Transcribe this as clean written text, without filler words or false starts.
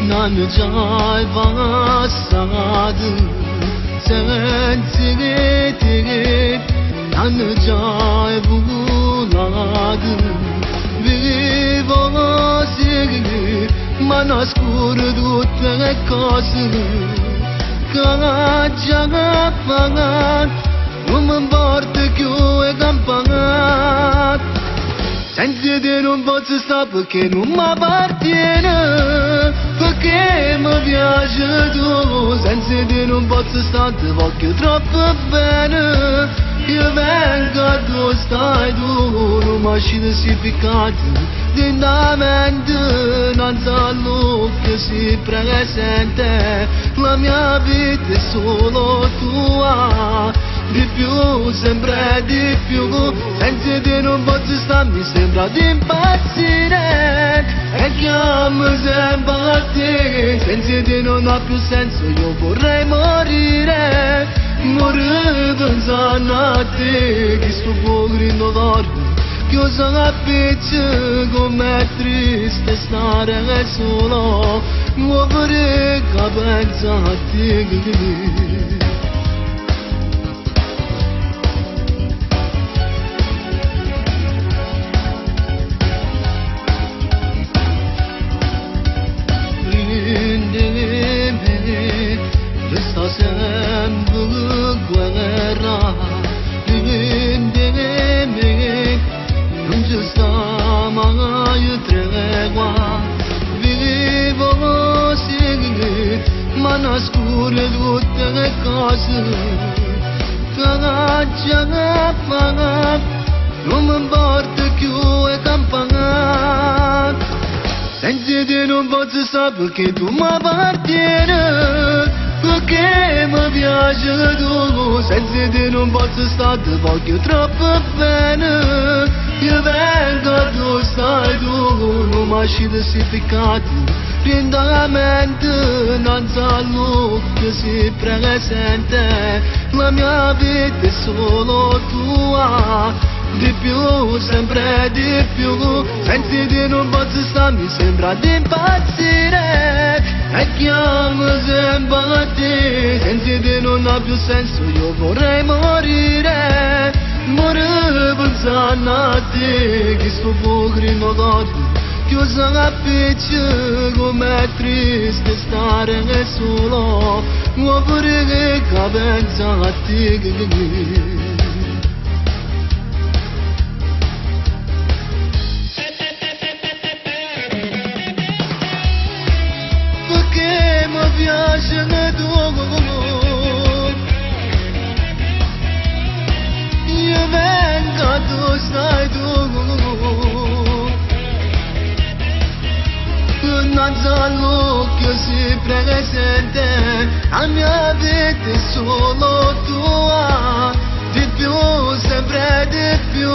non già passato, senza te non già volato, vivo sì, ma nascondo tutte le cose, che già pagato, non mi importa più e campanato. Senza te non posso stare perché non mi appartiene, perché mi piace tu. Senza te non posso stare, ti voglio troppo bene. Io vengo a tu, stai tu, non mi scende si piccato. Dentamente non sa che si presente. La mia vita è solo tua. Di più, sempre di più, senza te non posso stare, mi sembra di impazzire. E chiamo sempre a te, senza te non ha più senso, io vorrei morire. Morire pensando a te, che sto fuoco rinnovato. Io sono a pezzo, com'è triste stare solo. Muovere che pensa a te. Sta sempre guerra, non ci sta mai tregua. Vivo sì, ma nascondo tutte le cose, che già pagato, non mi importa più e campanato. Senza te non posso stare perché tu mi appartieni, perché mi piace tu. Senza te non posso stare, ti voglio troppo bene. Io vengo a tu, stai tu, non mi scende si piccato. Lentamente non sa che si presente. La mia vita è solo tua. Di più, sempre di più, senza te non posso stare, mi sembra di impazzire. E chiamo sempre a te, senza te non ha più senso, io vorrei morire. Morire pensando a te, che sto fuoco rinnovato. Io sono a pezzo, com'è triste stare solo. Muovere che pensa a te. Perché mi piace tu, io vengo, tu stai tu, non so che si presente, la mia vita è solo tua, di più, sempre di più.